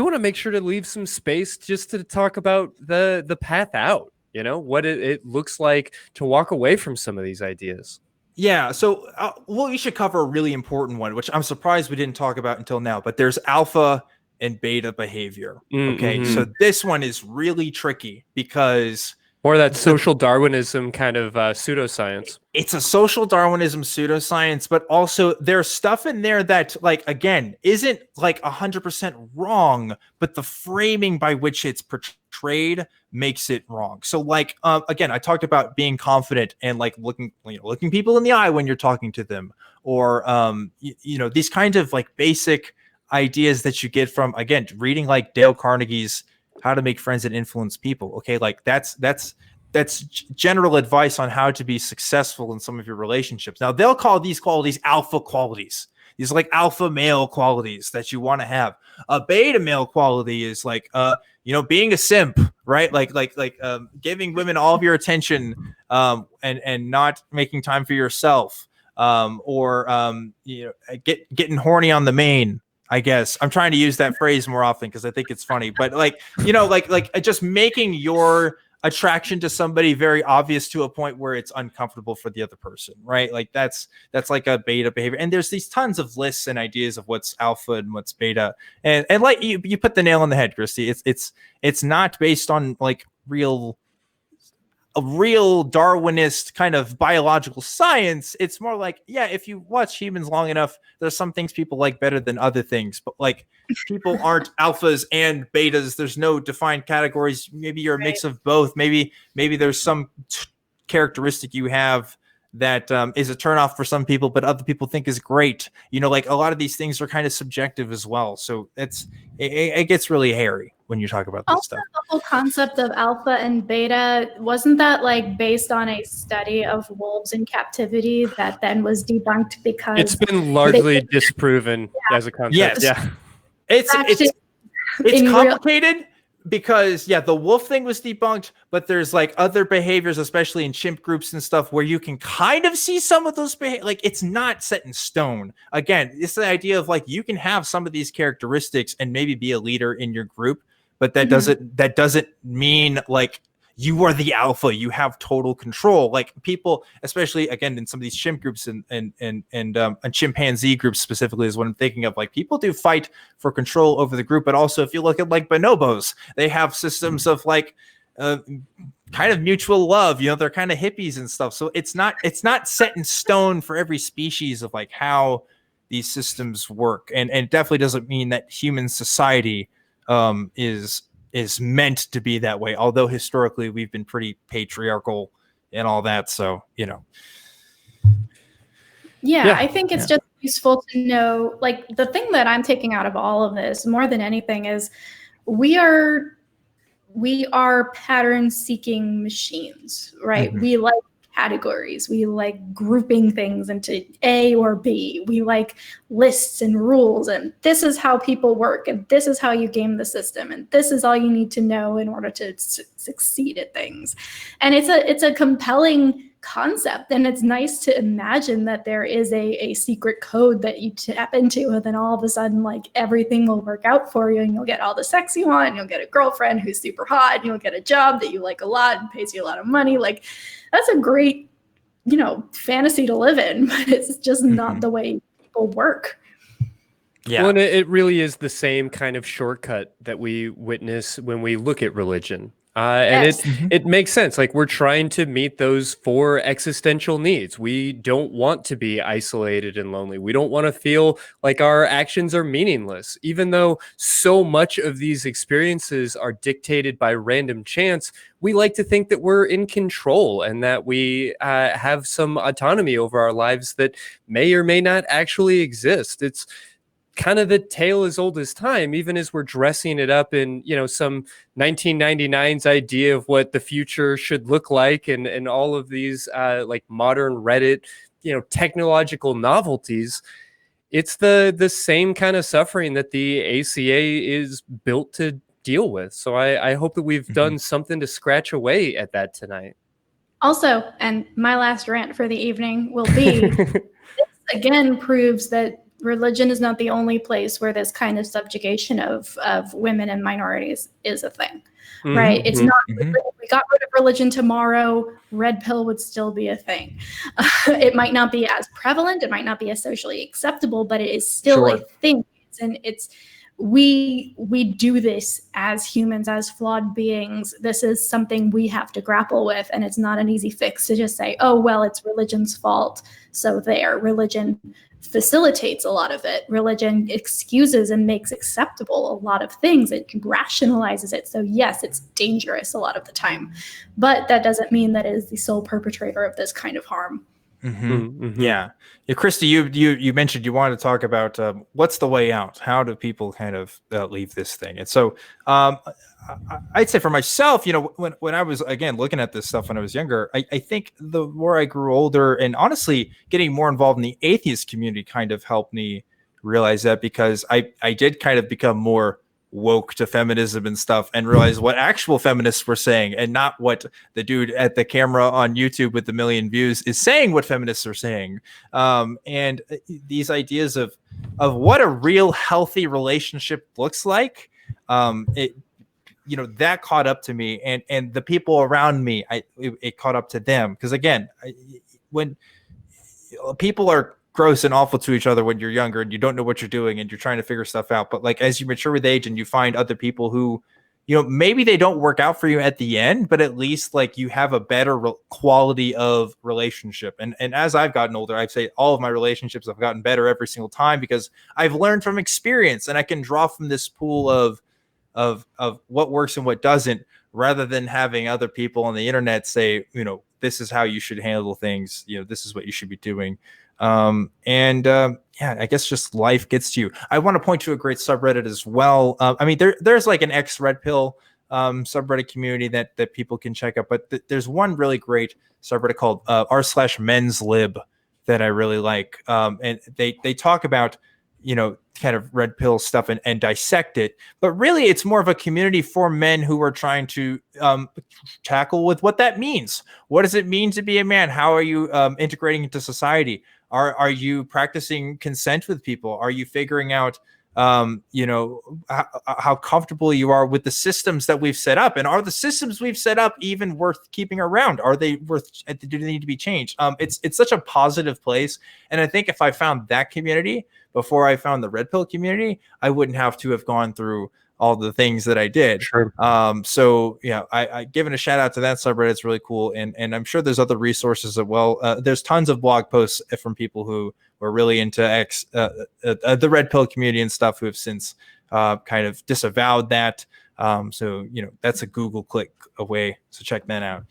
want to make sure to leave some space just to talk about the path out, what it looks like to walk away from some of these ideas. Yeah, so we should cover a really important one, which I'm surprised we didn't talk about until now, but there's alpha and beta behavior. Okay, so this one is really tricky because... Or that social Darwinism kind of pseudoscience. It's a social Darwinism pseudoscience, but also there's stuff in there that, like, again, isn't like 100% wrong, but the framing by which it's portrayed makes it wrong. So, like, again, I talked about being confident and like looking people in the eye when you're talking to them, or these kinds of like basic ideas that you get from, again, reading like Dale Carnegie's How to Make Friends and Influence People. Okay, like that's general advice on how to be successful in some of your relationships. Now, they'll call these qualities alpha qualities. These are like alpha male qualities that you want to have. A beta male quality is like being a simp, right? Like giving women all of your attention and not making time for yourself, or getting horny on the main. I guess I'm trying to use that phrase more often because I think it's funny, but like just making your attraction to somebody very obvious to a point where it's uncomfortable for the other person, right? Like that's like a beta behavior. And there's these tons of lists and ideas of what's alpha and what's beta. And like you put the nail on the head, Christy. It's not based on like a real Darwinist kind of biological science. It's more like, yeah, if you watch humans long enough, there's some things people like better than other things, but like people aren't alphas and betas. There's no defined categories. Maybe you're a mix of both. Maybe there's some characteristic you have that is a turnoff for some people, but other people think is great. Like a lot of these things are kind of subjective as well. So it gets really hairy when you talk about this stuff. The whole concept of alpha and beta, wasn't that like based on a study of wolves in captivity that then was debunked because it's been largely disproven as a concept? Yes. Yeah, it's complicated. Because the wolf thing was debunked, but there's like other behaviors, especially in chimp groups and stuff, where you can kind of see some of those like it's not set in stone. Again, it's the idea of like you can have some of these characteristics and maybe be a leader in your group, but that doesn't mean like you are the alpha. You have total control. Like people, especially again in some of these chimp groups and chimpanzee groups specifically is what I'm thinking of. Like people do fight for control over the group, but also if you look at like bonobos, they have systems of like kind of mutual love. They're kind of hippies and stuff. So it's not set in stone for every species of like how these systems work, and it definitely doesn't mean that human society is meant to be that way, although historically we've been pretty patriarchal and all that. So, Yeah, I think it's just useful to know, like the thing that I'm taking out of all of this more than anything is we are pattern seeking machines, right? We like categories. We like grouping things into A or B. We like lists and rules, and this is how people work, and this is how you game the system, and this is all you need to know in order to succeed at things. And it's a compelling concept, and it's nice to imagine that there is a secret code that you tap into, and then all of a sudden like everything will work out for you, and you'll get all the sex you want, and you'll get a girlfriend who's super hot, and you'll get a job that you like a lot and pays you a lot of money. Like that's a great fantasy to live in, but it's just not the way people work. Yeah. Well, and it really is the same kind of shortcut that we witness when we look at religion. And it makes sense. Like we're trying to meet those 4 existential needs. We don't want to be isolated and lonely. We don't want to feel like our actions are meaningless, even though so much of these experiences are dictated by random chance. We like to think that we're in control and that we have some autonomy over our lives that may or may not actually exist. It's kind of the tale as old as time, even as we're dressing it up in, some 1999's idea of what the future should look like and all of these like modern Reddit, technological novelties. It's the same kind of suffering that the ACA is built to deal with. So I hope that we've done something to scratch away at that tonight. Also, and my last rant for the evening will be, this again proves that religion is not the only place where this kind of subjugation of women and minorities is a thing, right? It's not, if we got rid of religion tomorrow, red pill would still be a thing. It might not be as prevalent, it might not be as socially acceptable, but it is still a thing. We do this as humans, as flawed beings. This is something we have to grapple with, and it's not an easy fix to just say, oh, well, it's religion's fault, so there. Religion facilitates a lot of it. Religion excuses and makes acceptable a lot of things. It rationalizes it. So yes, it's dangerous a lot of the time, but that doesn't mean that it is the sole perpetrator of this kind of harm. Yeah, Christy, you mentioned you wanted to talk about what's the way out. How do people kind of leave this thing? And so I'd say for myself, when I was, again, looking at this stuff when I was younger, I think the more I grew older, and honestly getting more involved in the atheist community kind of helped me realize that, because I did kind of become more woke to feminism and stuff, and realize what actual feminists were saying, and not what the dude at the camera on YouTube with the 1 million views is saying what feminists are saying. And these ideas of what a real healthy relationship looks like, that caught up to me, and the people around me, it caught up to them. Because again, when people are gross and awful to each other when you're younger and you don't know what you're doing and you're trying to figure stuff out, but like as you mature with age and you find other people who, maybe they don't work out for you at the end, but at least like you have a better quality of relationship. And as I've gotten older, I'd say all of my relationships have gotten better every single time, because I've learned from experience, and I can draw from this pool of what works and what doesn't, rather than having other people on the internet say, this is how you should handle things. This is what you should be doing. I guess just life gets to you. I want to point to a great subreddit as well. There's like an ex-red pill subreddit community that people can check out, but there's one really great subreddit called r/men's lib that I really like. And they talk about, kind of red pill stuff and dissect it, but really it's more of a community for men who are trying to tackle with what that means. What does it mean to be a man? How are you integrating into society? Are you practicing consent with people? Are you figuring out, how comfortable you are with the systems that we've set up? And are the systems we've set up even worth keeping around? Are they do they need to be changed? It's such a positive place. And I think if I found that community before I found the red pill community, I wouldn't have to have gone through all the things that I did. Sure. I given a shout out to that subreddit. It's really cool. And I'm sure there's other resources as well. There's tons of blog posts from people who were really into the red pill community and stuff, who have since kind of disavowed that. That's a Google click away. So check that out.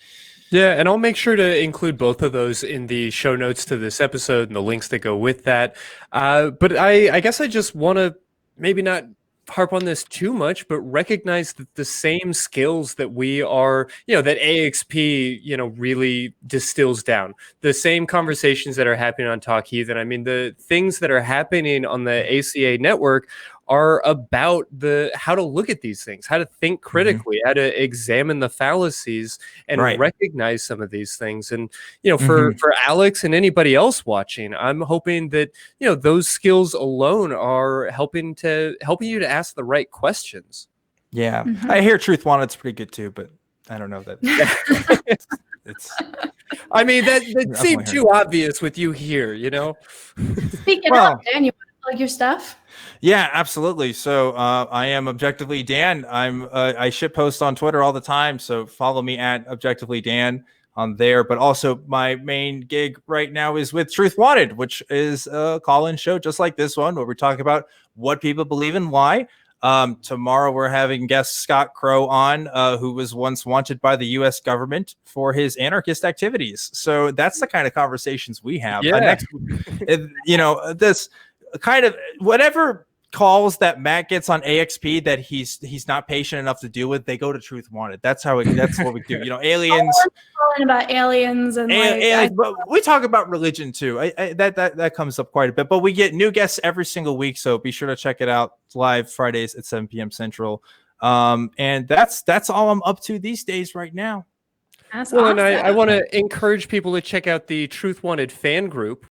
Yeah, and I'll make sure to include both of those in the show notes to this episode and the links that go with that. But I guess I just want to maybe not harp on this too much, but recognize that the same skills that we are, that AXP, really distills down, the same conversations that are happening on Talk Heathen. I mean, the things that are happening on the ACA network are about how to look at these things, how to think critically, how to examine the fallacies and recognize some of these things. And, for Alex and anybody else watching, I'm hoping that, those skills alone are helping you to ask the right questions. Yeah. I hear Truth Wanted's pretty good too, but I don't know that. I mean, that seemed too obvious with you here, Speaking of, Dan, you want to plug your stuff? Yeah, absolutely. So I am Objectively Dan. I shit post on Twitter all the time. So follow me at Objectively Dan on there. But also my main gig right now is with Truth Wanted, which is a call-in show just like this one, where we talk about what people believe and why. Tomorrow we're having guest Scott Crow on, who was once wanted by the U.S. government for his anarchist activities. So that's the kind of conversations we have. Yeah. This kind of whatever calls that Matt gets on AXP that he's not patient enough to deal with, they go to Truth Wanted. That's what we do. Aliens. About aliens and but we talk about religion too. That comes up quite a bit. But we get new guests every single week, so be sure to check it out live Fridays at 7 p.m. Central. And that's all I'm up to these days right now. That's awesome. And I want to encourage people to check out the Truth Wanted fan group,